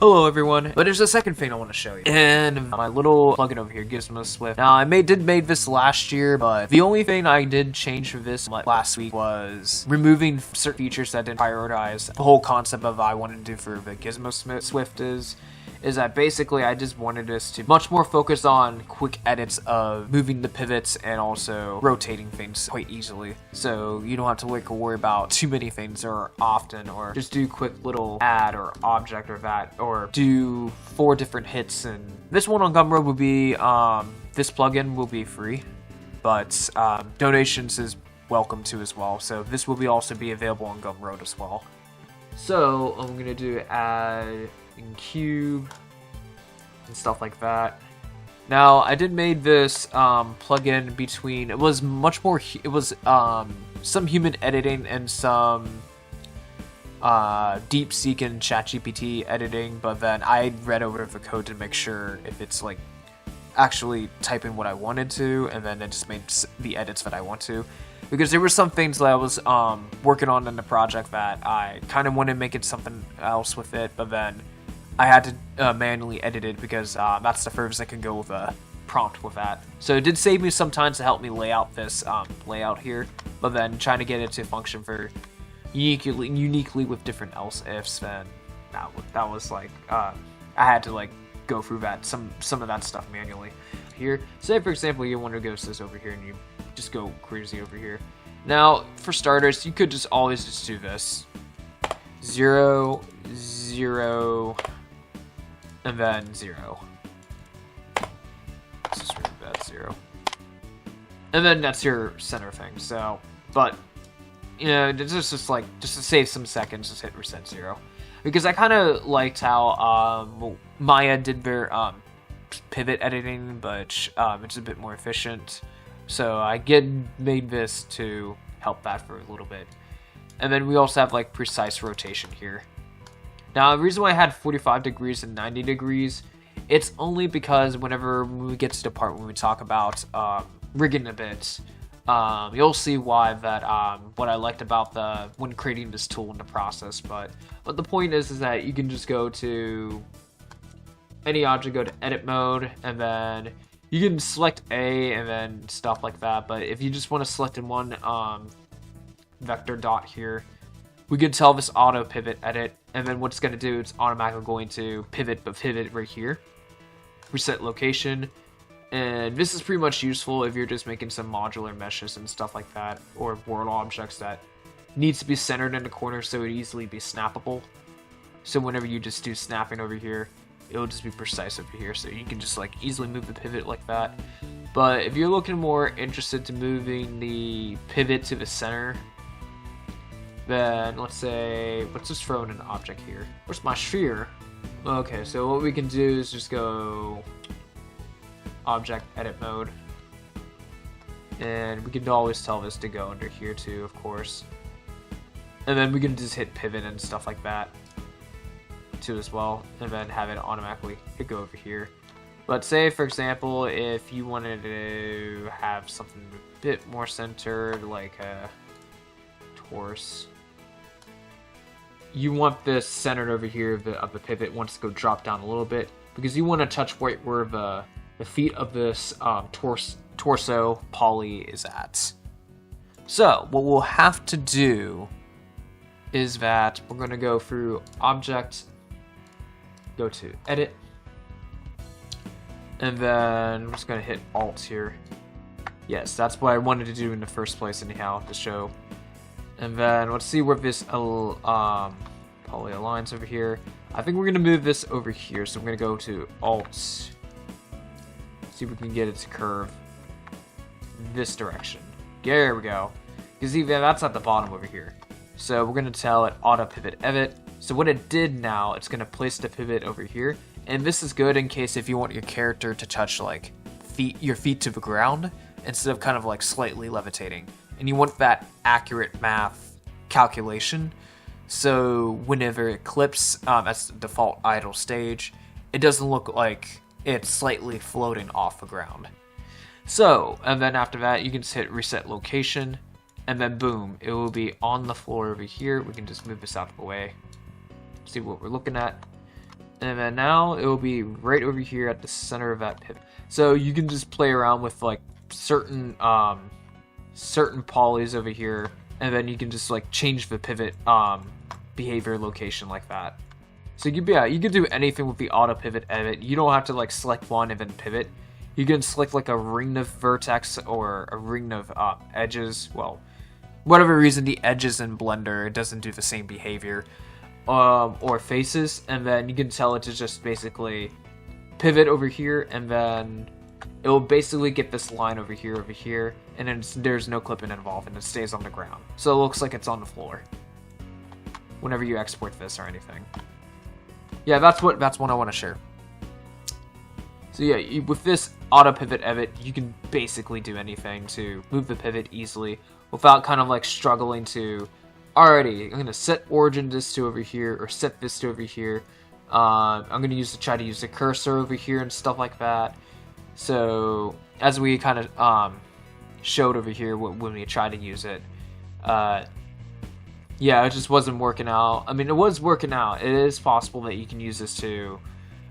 Hello everyone, but there's a second thing I want to show you, and my little plugin over here, Gizmo Swift. Now I did made this last year, but the only thing I did change for this last week was removing certain features that didn't prioritize. The whole concept of I wanted to do for the Gizmo Swift is that basically I just wanted us to much more focus on quick edits of moving the pivots and also rotating things quite easily. So you don't have to worry about too many things or often, or just do quick little add or object or that, or do 4 different hits. And this one on Gumroad will be, this plugin will be free, but donations is welcome too as well. So this will also be available on Gumroad as well. So I'm gonna do add in cube and stuff like that. Now I did made this plugin between, it was much more, it was some human editing and some DeepSeek and ChatGPT editing, but then I read over the code to make sure if it's like actually typing what I wanted to, and then it just made the edits that I want to. Because there were some things that I was working on in the project that I kind of wanted to make it something else with it, but then I had to manually edit it because that's the furthest I can go with a prompt with that. So it did save me some time to help me lay out this layout here, but then trying to get it to function for uniquely with different else ifs, then that was like I had to like go through that some of that stuff manually. Here, say for example you want to go this over here and you just go crazy over here. Now for starters, you could just always just do this 0 0 and then 0. This is really bad, 0. And then that's your center thing. So, but you know, just to save some seconds, just hit reset 0, because I kind of liked how Maya did their pivot editing, but it's a bit more efficient. So I made this to help that for a little bit. And then we also have like precise rotation here. Now the reason why I had 45 degrees and 90 degrees, it's only because whenever we get to the part when we talk about rigging a bit, you'll see why that what I liked about when creating this tool in the process. But the point is that you can just go to any object, go to edit mode, and then you can select A and then stuff like that. But if you just want to select in one vector dot here, we can tell this auto pivot edit, and then what it's going to do, it's automatically going to pivot right here. Reset location, and this is pretty much useful if you're just making some modular meshes and stuff like that, or world objects that needs to be centered in the corner so it easily be snappable. So whenever you just do snapping over here, it'll just be precise over here, so you can just like easily move the pivot like that. But if you're looking more interested to moving the pivot to the center, then let's just throw in an object here. Where's my sphere? Okay, so what we can do is just go object edit mode, and we can always tell this to go under here too, of course. And then we can just hit pivot and stuff like that too as well, and then have it automatically go over here. But say for example, if you wanted to have something a bit more centered, like a torso, you want this centered over here of the pivot wants to go drop down a little bit, because you want to touch right where the feet of this torso poly is at. So what we'll have to do is that we're going to go through object, go to edit, and then I'm just going to hit alt here. Yes, that's what I wanted to do in the first place anyhow, to show. And then let's see where this poly aligns over here. I think we're going to move this over here, so I'm going to go to alt, see if we can get it to curve this direction. There we go. You see that's at the bottom over here. So we're going to tell it auto pivot edit. So what it did now, it's going to place the pivot over here, and this is good in case if you want your character to touch like your feet to the ground instead of kind of like slightly levitating, and you want that accurate math calculation. So whenever it clips, that's the default idle stage, it doesn't look like it's slightly floating off the ground. So, and then after that, you can just hit reset location, and then boom, it will be on the floor over here. We can just move this out of the way, see what we're looking at. And then now it will be right over here at the center of that pivot. So you can just play around with like certain polys over here, and then you can just like change the pivot behavior location like that. So you can do anything with the auto pivot edit. You don't have to like select one and then pivot. You can select like a ring of vertex or a ring of edges. Well, whatever reason the edges in Blender, it doesn't do the same behavior. Or faces, and then you can tell it to just basically pivot over here, and then it will basically get this line over here, and then there's no clipping involved, and it stays on the ground. So it looks like it's on the floor whenever you export this or anything. Yeah, that's what I want to share. So yeah, with this auto pivot edit, you can basically do anything to move the pivot easily without kind of like struggling to, alrighty, I'm going to set origin this to over here, or set this to over here. I'm going to try to use the cursor over here and stuff like that. So, as we kind of showed over here when we tried to use it, yeah, it just wasn't working out. I mean, it was working out. It is possible that you can use this to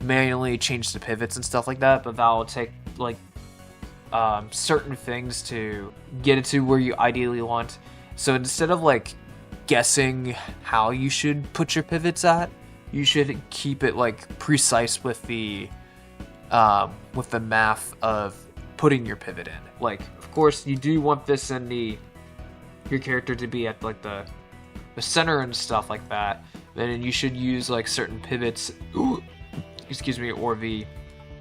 manually change the pivots and stuff like that, but that will take, like, certain things to get it to where you ideally want. So, instead of, like, guessing how you should put your pivots at, you should keep it like precise with the math of putting your pivot in. Like, of course, you do want this in your character to be at like the center and stuff like that. Then you should use like certain pivots, excuse me, or the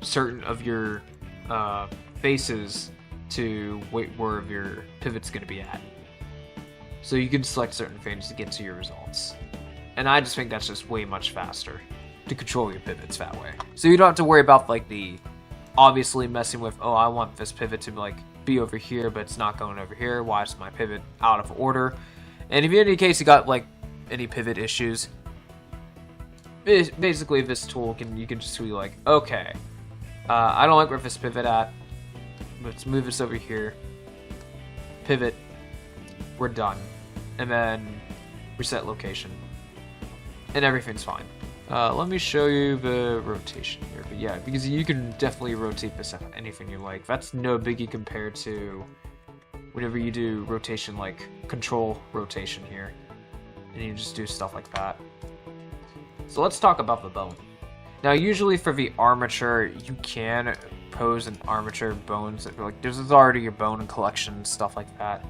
certain of your faces to where your pivot's going to be at. So you can select certain things to get to your results. And I just think that's just way much faster to control your pivots that way. So you don't have to worry about like the obviously messing with, oh, I want this pivot to like be over here, but it's not going over here. Why is my pivot out of order? And if in any case you got like any pivot issues, basically this tool you can just be like, okay, I don't like where this pivot at. Let's move this over here. Pivot. We're done. And then reset location. And everything's fine. Let me show you the rotation here. But yeah, because you can definitely rotate this at anything you like. That's no biggie compared to whenever you do rotation, like control rotation here. And you just do stuff like that. So let's talk about the bone. Now usually for the armature, you can pose an armature bones. Like this is already your bone collection and stuff like that.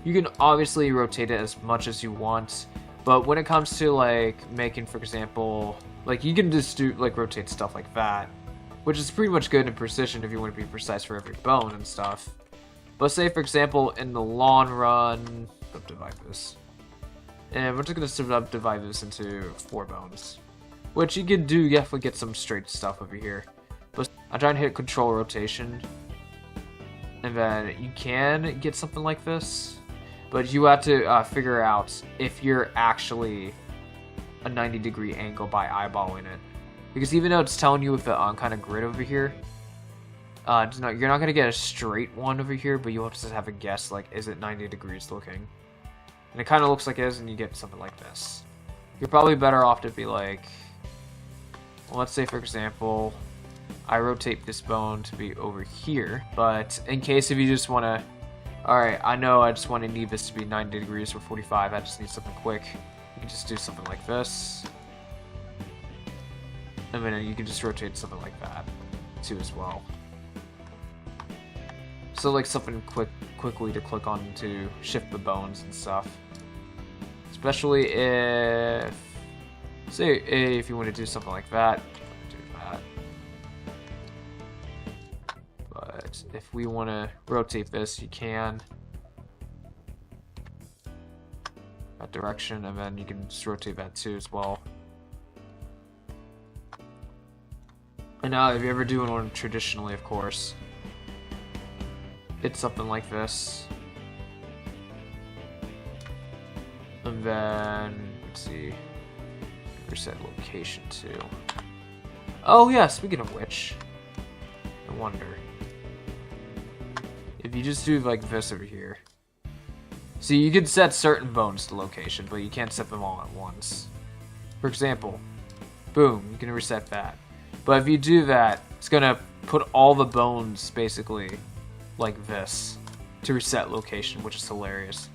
You can obviously rotate it as much as you want, but when it comes to like making, for example, like you can just do like rotate stuff like that, which is pretty much good in precision if you want to be precise for every bone and stuff. But say for example in the long run, subdivide this, and we're just gonna subdivide this into 4 bones, which you can do. You definitely get some straight stuff over here. But I try and hit control rotation, and then you can get something like this. But you have to figure out if you're actually a 90-degree angle by eyeballing it. Because even though it's telling you with the kind of grid over here, you're not going to get a straight one over here, but you'll have to have a guess, like, is it 90 degrees looking? And it kind of looks like it is, and you get something like this. You're probably better off to be like, well, let's say, for example, I rotate this bone to be over here, but in case if you just want to, alright, I know I just want to need this to be 90 degrees or 45, I just need something quick. You can just do something like this. And then you can just rotate something like that, too, as well. So, like, something quickly to click on to shift the bones and stuff. Especially if, say, if you want to do something like that, do that. But if we want to rotate this, you can. That direction, and then you can just rotate that too as well. And now, if you ever do one traditionally, of course, it's something like this. And then, let's see, reset location too. Oh yeah, speaking of which, I wonder if you just do like this over here. See, you can set certain bones to location, but you can't set them all at once. For example, boom, you can reset that. But if you do that, it's gonna put all the bones basically like this to reset location, which is hilarious.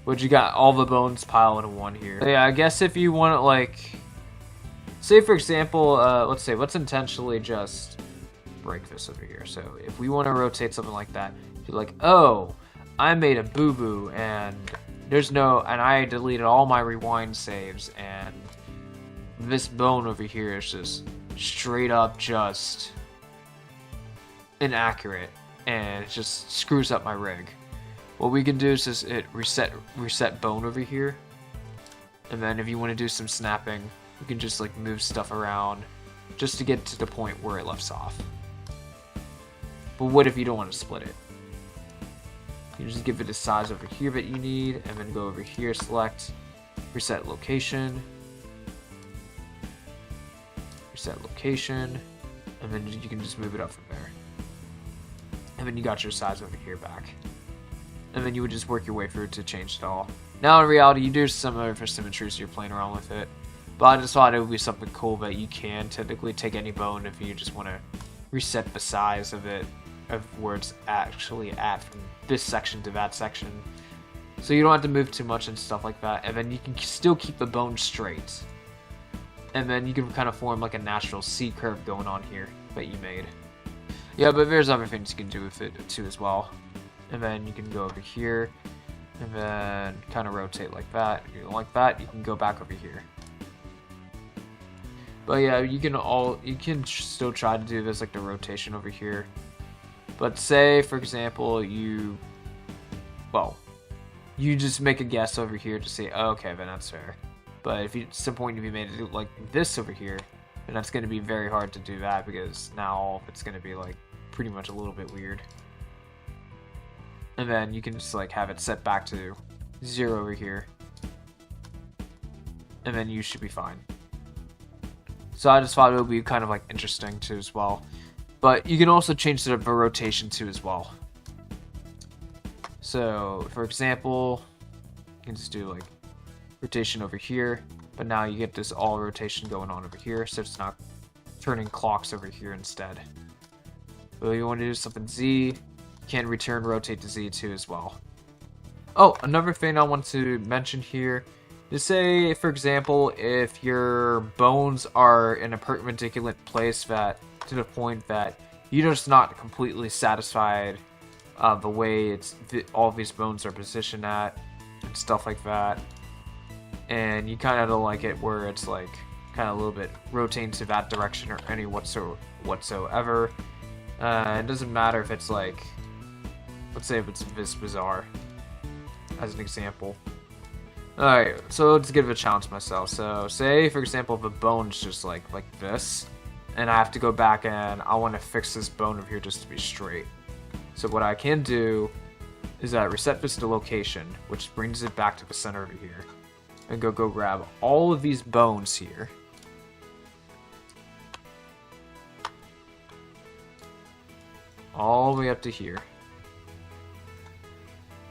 But you got all the bones piled into one here. So yeah, I guess if you want to like, say for example, let's intentionally just break this over here. So if we want to rotate something like that, you're like, oh, I made a boo-boo and I deleted all my rewind saves, and this bone over here is just straight up just inaccurate, and it just screws up my rig. What we can do is just hit reset bone over here, and then if you want to do some snapping, you can just like move stuff around just to get to the point where it left off. But what if you don't want to split it? You just give it the size over here that you need, and then go over here, select reset location, and then you can just move it up from there. And then you got your size over here back. And then you would just work your way through to change it all. Now in reality, you do some other symmetry, so you're playing around with it. But I just thought it would be something cool that you can technically take any bone if you just want to reset the size of it, of where it's actually at from this section to that section. So you don't have to move too much and stuff like that. And then you can still keep the bone straight. And then you can kind of form like a natural C curve going on here that you made. Yeah, but there's other things you can do with it too as well. And then you can go over here and then kind of rotate like that. If you don't like that, you can go back over here. But yeah, you can still try to do this like the rotation over here. But say for example you just make a guess over here to say, oh, okay, then that's fair. But if at some point if you made it like this over here, then that's going to be very hard to do that, because now it's going to be like pretty much a little bit weird. And then you can just like have it set back to 0 over here, and then you should be fine. So I just thought it would be kind of like interesting too as well. But you can also change the rotation too as well. So for example, you can just do like rotation over here, but now you get this all rotation going on over here, so it's not turning clocks over here instead. But if you want to do something Z, you can return rotate to Z too as well. Oh, another thing I want to mention here is, say for example, if your bones are in a perpendicular place that to the point that you're just not completely satisfied the way all these bones are positioned at and stuff like that, and you kind of don't like it where it's like kind of a little bit rotating to that direction or any whatsoever. It doesn't matter if it's like, let's say if it's this bizarre as an example. Alright, so let's give it a challenge myself. So say for example if a bone's just like this, and I have to go back and I want to fix this bone over here just to be straight. So what I can do is reset this to location, which brings it back to the center over here. And go grab all of these bones here. All the way up to here.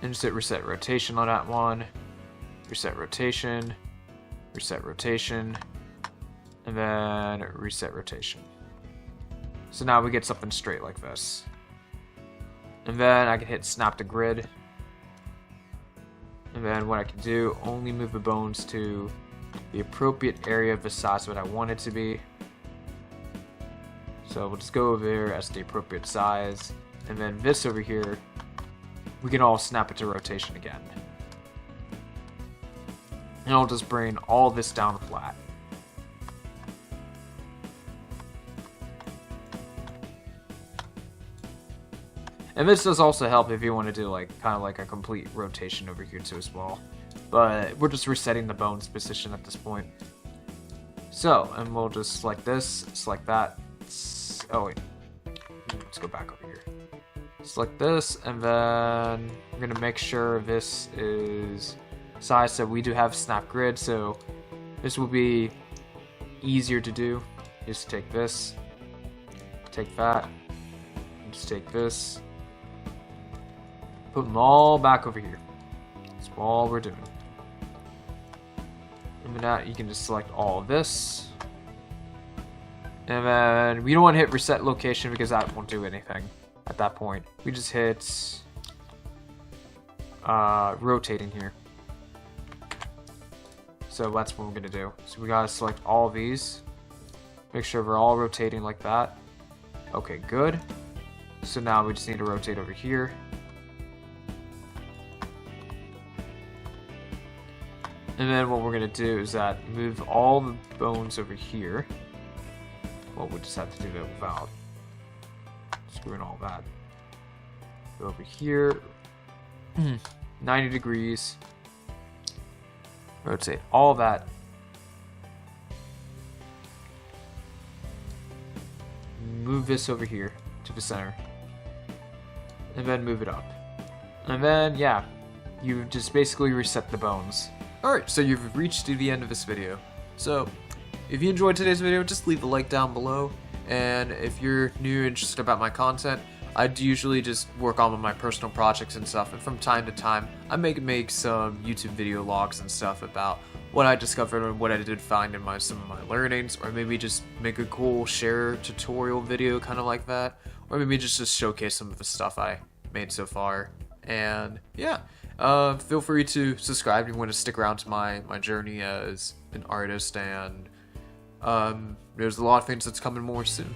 And just hit reset rotation on that one. Reset rotation. Reset rotation. And then reset rotation. So now we get something straight like this. And then I can hit snap to grid. And then what I can do, only move the bones to the appropriate area of the size that I want it to be. So we'll just go over there as the appropriate size. And then this over here, we can all snap it to rotation again. And I'll just bring all this down flat. And this does also help if you want to do like kind of like a complete rotation over here too as well. But we're just resetting the bones position at this point. So, and we'll just select this, select that. Oh wait, let's go back over here. Select this, and then we're gonna make sure this is size. So we do have snap grid, so this will be easier to do. Just take this, take that, and just take this. Put them all back over here. That's all we're doing. And then that, you can just select all of this. And then we don't want to hit reset location because that won't do anything at that point. We just hit rotating here. So that's what we're going to do. So we got to select all of these. Make sure we're all rotating like that. Okay, good. So now we just need to rotate over here. And then what we're going to do is that move all the bones over here. Well, we'll just have to do that without screwing all that. Go over here. 90 degrees. Rotate all that. Move this over here to the center. And then move it up. And then, yeah, you just basically reset the bones. Alright, so you've reached to the end of this video. So, if you enjoyed today's video, just leave a like down below. And if you're new and interested about my content, I usually just work on my personal projects and stuff. And from time to time, I make some YouTube video logs and stuff about what I discovered and what I did find in some of my learnings. Or maybe just make a cool share tutorial video kind of like that. Or maybe just showcase some of the stuff I made so far. And yeah. Feel free to subscribe if you want to stick around to my journey as an artist, and there's a lot of things that's coming more soon.